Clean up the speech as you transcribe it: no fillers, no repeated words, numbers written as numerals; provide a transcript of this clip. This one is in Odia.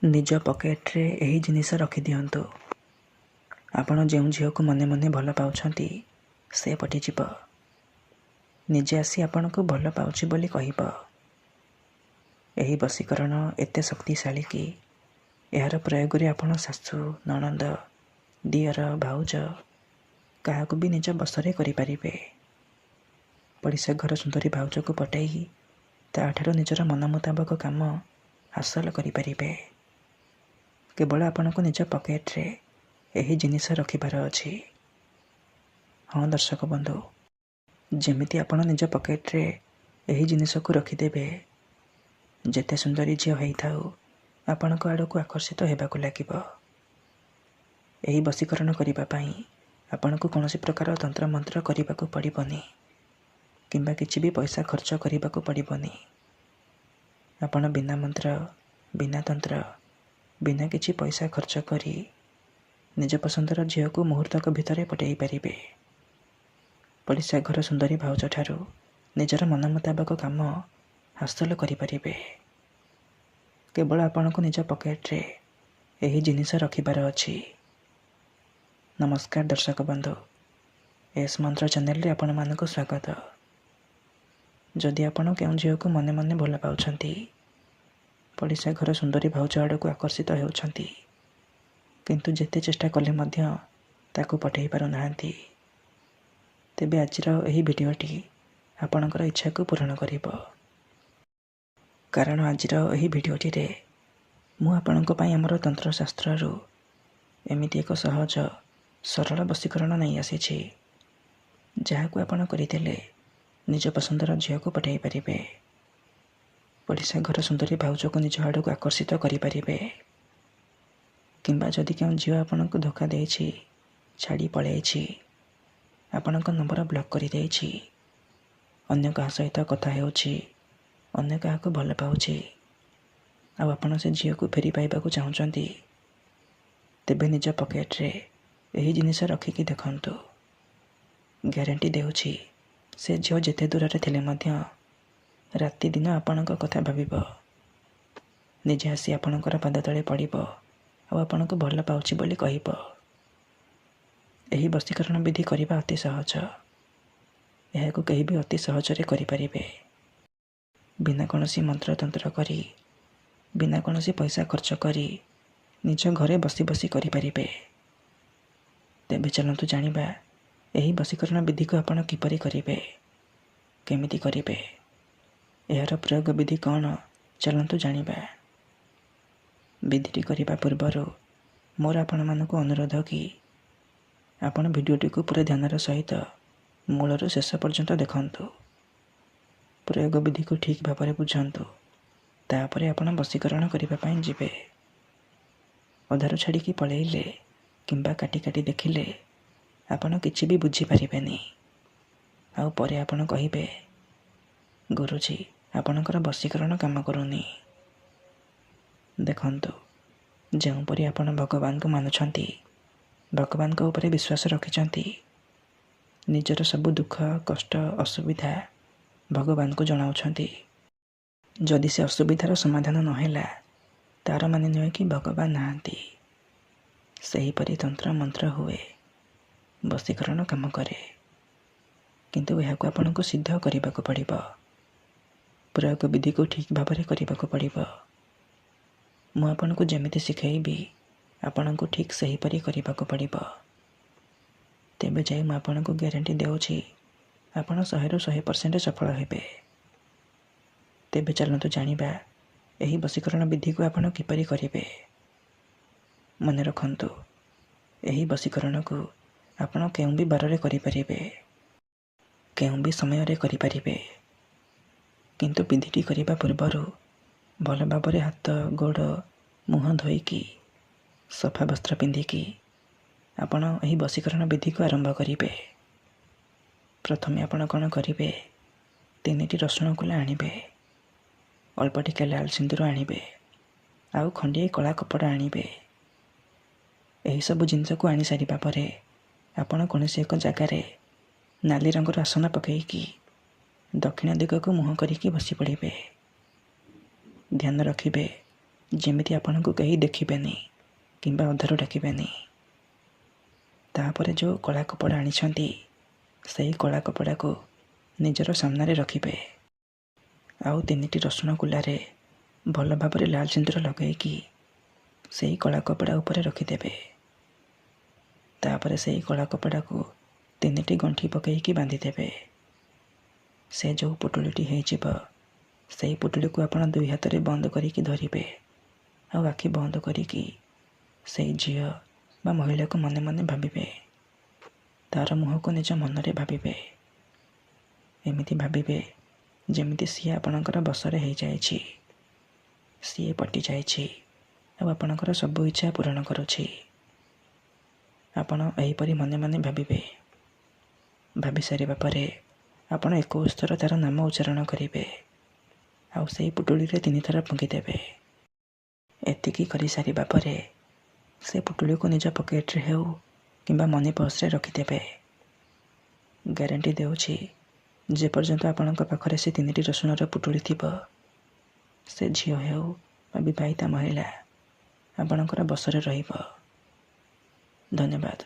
ନିଜ ପକେଟରେ ଏହି ଜିନିଷ ରଖିଦିଅନ୍ତୁ। ଆପଣ ଯେଉଁ ଝିଅକୁ ମନେ ମନେ ଭଲ ପାଉଛନ୍ତି ସେ ପଟିଯିବ। ନିଜେ ଆସି ଆପଣଙ୍କୁ ଭଲ ପାଉଛି ବୋଲି କହିବ। ଏହି ବଶୀକରଣ ଏତେ ଶକ୍ତିଶାଳୀ କି ଏହାର ପ୍ରୟୋଗରେ ଆପଣ ଶାଶୁ, ନଣନ୍ଦ, ଦିଅର, ଭାଉଜ କାହାକୁ ବି ନିଜ ବଶରେ କରିପାରିବେ। ପଡ଼ିଶା ଘର ସୁନ୍ଦରୀ ଭାଉଜକୁ ପଟାଇ ତାଠାରୁ ନିଜର ମନ ମୁତାବକ କାମ ହାସଲ କରିପାରିବେ। କେବଳ ଆପଣଙ୍କୁ ନିଜ ପକେଟରେ ଏହି ଜିନିଷ ରଖିବାର ଅଛି। ହଁ ଦର୍ଶକ ବନ୍ଧୁ, ଯେମିତି ଆପଣ ନିଜ ପକେଟରେ ଏହି ଜିନିଷକୁ ରଖିଦେବେ, ଯେତେ ସୁନ୍ଦରୀ ଝିଅ ହେଇଥାଉ ଆପଣଙ୍କ ଆଡ଼କୁ ଆକର୍ଷିତ ହେବାକୁ ଲାଗିବ। ଏହି ବଶୀକରଣ କରିବା ପାଇଁ ଆପଣଙ୍କୁ କୌଣସି ପ୍ରକାର ତନ୍ତ୍ରମନ୍ତ୍ର କରିବାକୁ ପଡ଼ିବନି କିମ୍ବା କିଛି ବି ପଇସା ଖର୍ଚ୍ଚ କରିବାକୁ ପଡ଼ିବନି। ଆପଣ ବିନା ମନ୍ତ୍ର, ବିନା ତନ୍ତ୍ର, ବିନା କିଛି ପଇସା ଖର୍ଚ୍ଚ କରି ନିଜ ପସନ୍ଦର ଝିଅକୁ ମୁହୂର୍ତ୍ତକ ଭିତରେ ପଟାଇ ପାରିବେ। ପଡ଼ିଶା ଘର ସୁନ୍ଦରୀ ଭାଉଜଠାରୁ ନିଜର ମନ ମୁତାବକ କାମ ହାସଲ କରିପାରିବେ। କେବଳ ଆପଣଙ୍କୁ ନିଜ ପକେଟରେ ଏହି ଜିନିଷ ରଖିବାର ଅଛି। ନମସ୍କାର ଦର୍ଶକ ବନ୍ଧୁ, ଏସ୍ ମନ୍ତ୍ର ଚ୍ୟାନେଲରେ ଆପଣମାନଙ୍କୁ ସ୍ୱାଗତ। ଯଦି ଆପଣ କେଉଁ ଝିଅକୁ ମନେ ମନେ ଭଲ ପାଉଛନ୍ତି, ପଡ଼ିଶା ଘର ସୁନ୍ଦରୀ ଭାଉଜ ଆଡ଼କୁ ଆକର୍ଷିତ ହେଉଛନ୍ତି, କିନ୍ତୁ ଯେତେ ଚେଷ୍ଟା କଲେ ମଧ୍ୟ ତାକୁ ପଠାଇ ପାରୁନାହାନ୍ତି, ତେବେ ଆଜିର ଏହି ଭିଡ଼ିଓଟି ଆପଣଙ୍କର ଇଚ୍ଛାକୁ ପୂରଣ କରିବ। କାରଣ ଆଜିର ଏହି ଭିଡ଼ିଓଟିରେ ମୁଁ ଆପଣଙ୍କ ପାଇଁ ଆମର ତନ୍ତ୍ରଶାସ୍ତ୍ରରୁ ଏମିତି ଏକ ସହଜ ସରଳ ବଶୀକରଣ ନେଇ ଆସିଛି, ଯାହାକୁ ଆପଣ କରିଦେଲେ ନିଜ ପସନ୍ଦର ଝିଅକୁ ପଠାଇ ପାରିବେ। ପଡ଼ିଶା ଘର ସୁନ୍ଦରୀ ଭାଉଜକୁ ନିଜ ଆଡ଼କୁ ଆକର୍ଷିତ କରିପାରିବେ। କିମ୍ବା ଯଦି କେଉଁ ଝିଅ ଆପଣଙ୍କୁ ଧୋକା ଦେଇଛି, ଛାଡ଼ି ପଳାଇଛି, ଆପଣଙ୍କ ନମ୍ବର ବ୍ଲକ୍ କରିଦେଇଛି, ଅନ୍ୟ କାହା ସହିତ କଥା ହେଉଛି, ଅନ୍ୟ କାହାକୁ ଭଲ ପାଉଛି, ଆଉ ଆପଣ ସେ ଝିଅକୁ ଫେରି ପାଇବାକୁ ଚାହୁଁଛନ୍ତି, ତେବେ ନିଜ ପକେଟରେ ଏହି ଜିନିଷ ରଖିକି ଦେଖନ୍ତୁ। ଗ୍ୟାରେଣ୍ଟି ଦେଉଛି ସେ ଝିଅ ଯେତେ ଦୂରରେ ଥିଲେ ମଧ୍ୟ ରାତି ଦିନ ଆପଣଙ୍କ କଥା ଭାବିବ, ନିଜେ ଆସି ଆପଣଙ୍କର ପାଦ ତଳେ ପଡ଼ିବ ଆଉ ଆପଣଙ୍କୁ ଭଲ ପାଉଛି ବୋଲି କହିବ। ଏହି ବଶୀକରଣ ବିଧି କରିବା ଅତି ସହଜ। ଏହାକୁ କେହି ବି ଅତି ସହଜରେ କରିପାରିବେ। ବିନା କୌଣସି ମନ୍ତ୍ରତନ୍ତ୍ର କରି, ବିନା କୌଣସି ପଇସା ଖର୍ଚ୍ଚ କରି ନିଜ ଘରେ ବସି ବସି କରିପାରିବେ। ତେବେ ଚାଲନ୍ତୁ ଜାଣିବା ଏହି ବଶୀକରଣ ବିଧିକୁ ଆପଣ କିପରି କରିବେ, କେମିତି କରିବେ, ଏହାର ପ୍ରୟୋଗ ବିଧି କ'ଣ, ଚାଲନ୍ତୁ ଜାଣିବା। ବିଧିଟି କରିବା ପୂର୍ବରୁ ମୋର ଆପଣମାନଙ୍କୁ ଅନୁରୋଧ କି ଆପଣ ଭିଡ଼ିଓଟିକୁ ପୁରା ଧ୍ୟାନର ସହିତ ମୂଳରୁ ଶେଷ ପର୍ଯ୍ୟନ୍ତ ଦେଖନ୍ତୁ। ପ୍ରୟୋଗ ବିଧିକୁ ଠିକ୍ ଭାବରେ ବୁଝନ୍ତୁ, ତାପରେ ଆପଣ ବଶୀକରଣ କରିବା ପାଇଁ ଯିବେ। ଅଧାରୁ ଛାଡ଼ିକି ପଳେଇଲେ କିମ୍ବା କାଟି କାଟି ଦେଖିଲେ ଆପଣ କିଛି ବି ବୁଝିପାରିବେନି। ଆଉ ପରେ ଆପଣ କହିବେ, ଗୁରୁଜୀ ଆପଣଙ୍କର ବଶୀକରଣ କାମ କରୁନି। ଦେଖନ୍ତୁ, ଯେଉଁପରି ଆପଣ ଭଗବାନଙ୍କୁ ମାନୁଛନ୍ତି, ଭଗବାନଙ୍କ ଉପରେ ବିଶ୍ୱାସ ରଖିଛନ୍ତି, ନିଜର ସବୁ ଦୁଃଖ, କଷ୍ଟ, ଅସୁବିଧା ଭଗବାନଙ୍କୁ ଜଣାଉଛନ୍ତି। ଯଦି ସେ ଅସୁବିଧାର ସମାଧାନ ନହେଲା, ତା'ର ମାନେ ନୁହେଁ କି ଭଗବାନ ନାହାନ୍ତି। ସେହିପରି ତନ୍ତ୍ର ମନ୍ତ୍ର ହୁଏ, ବଶୀକରଣ କାମ କରେ, କିନ୍ତୁ ଏହାକୁ ଆପଣଙ୍କୁ ସିଦ୍ଧ କରିବାକୁ ପଡ଼ିବ। ପ୍ରୟୋଗ ବିଧିକୁ ଠିକ୍ ଭାବରେ କରିବାକୁ ପଡ଼ିବ। ମୁଁ ଆପଣଙ୍କୁ ଯେମିତି ଶିଖେଇବି ଆପଣଙ୍କୁ ଠିକ୍ ସେହିପରି କରିବାକୁ ପଡ଼ିବ। ତେବେ ଯାଇ ମୁଁ ଆପଣଙ୍କୁ ଗ୍ୟାରେଣ୍ଟି ଦେଉଛି ଆପଣ 100ରୁ 100% ସଫଳ ହେବେ। ତେବେ ଚାଲନ୍ତୁ ଜାଣିବା ଏହି ବଶୀକରଣ ବିଧିକୁ ଆପଣ କିପରି କରିବେ। ମନେ ରଖନ୍ତୁ, ଏହି ବଶୀକରଣକୁ ଆପଣ କେଉଁ ବି ବାରରେ କରିପାରିବେ, କେଉଁ ବି ସମୟରେ କରିପାରିବେ, କିନ୍ତୁ ବିଧିଟି କରିବା ପୂର୍ବରୁ ଭଲ ଭାବରେ ହାତ, ଗୋଡ଼, ମୁହଁ ଧୋଇକି ସଫା ବସ୍ତ୍ର ପିନ୍ଧିକି ଆପଣ ଏହି ବଶୀକରଣ ବିଧିକୁ ଆରମ୍ଭ କରିବେ। ପ୍ରଥମେ ଆପଣ କ'ଣ କରିବେ, 3ଟି ରସୁଣ କୁଲା ଆଣିବେ, ଅଳ୍ପ ଟିକେ ଲାଲ ସିନ୍ଦୁର ଆଣିବେ, ଆଉ ଖଣ୍ଡିଏ କଳା କପଡ଼ା ଆଣିବେ। ଏହିସବୁ ଜିନିଷକୁ ଆଣିସାରିବା ପରେ ଆପଣ କୌଣସି ଏକ ଜାଗାରେ ନାଲି ରଙ୍ଗର ଆସନ ପକାଇକି ଦକ୍ଷିଣ ଦିଗକୁ ମୁହଁ କରିକି ବସି ପଡ଼ିବେ। ଧ୍ୟାନ ରଖିବେ ଯେମିତି ଆପଣଙ୍କୁ କେହି ଦେଖିବେନି କିମ୍ବା ଅଧାରୁ ଡାକିବେନି। ତାପରେ ଯେଉଁ କଳା କପଡ଼ା ଆଣିଛନ୍ତି ସେହି କଳା କପଡ଼ାକୁ ନିଜର ସାମ୍ନାରେ ରଖିବେ। ଆଉ 3ଟି ରସୁଣ କୁଲାରେ ଭଲ ଭାବରେ ଲାଲ ସିନ୍ଦୁର ଲଗାଇକି ସେହି କଳା କପଡ଼ା ଉପରେ ରଖିଦେବେ। ତାପରେ ସେହି କଳା କପଡ଼ାକୁ 3ଟି ଗଣ୍ଠି ପକାଇକି ବାନ୍ଧିଦେବେ। ସେ ଯେଉଁ ପୁଟୁଳିଟି ହେଇଯିବ ସେହି ପୁଟୁଳିକୁ ଆପଣ 2 ହାତରେ ବନ୍ଦ କରିକି ଧରିବେ। ଆଉ ଆଖି ବନ୍ଦ କରିକି ସେଇ ଝିଅ ବା ମହିଳାକୁ ମନେ ମନେ ଭାବିବେ। ତା'ର ମୁହଁକୁ ନିଜ ମନରେ ଭାବିବେ। ଏମିତି ଭାବିବେ ଯେମିତି ସିଏ ଆପଣଙ୍କର ବଶରେ ହେଇଯାଇଛି। ସିଏ ପଟିଯାଇଛି ଆଉ ଆପଣଙ୍କର ସବୁ ଇଚ୍ଛା ପୂରଣ କରୁଛି। ଆପଣ ଏହିପରି ମନେ ମନେ ଭାବିବେ। ଭାବି ସାରିବା ପରେ ଆପଣ 21 ଥର ତା'ର ନାମ ଉଚ୍ଚାରଣ କରିବେ। ଆଉ ସେଇ ପୁଟୁଳିରେ 3 ଥର ଫୁଙ୍କିଦେବେ। ଏତିକି କରିସାରିବା ପରେ ସେ ପୁଟୁଳିକୁ ନିଜ ପକେଟରେ ହେଉ କିମ୍ବା ମନି ପର୍ସରେ ରଖିଦେବେ। ଗ୍ୟାରେଣ୍ଟି ଦେଉଛି ଯେପର୍ଯ୍ୟନ୍ତ ଆପଣଙ୍କ ପାଖରେ ସେ 3ଟି ରସୁଣର ପୁଟୁଳି ଥିବ ସେ ଝିଅ ହେଉ ବା ବିବାହିତା ମହିଳା ଆପଣଙ୍କର ବଶରେ ରହିବ। ଧନ୍ୟବାଦ।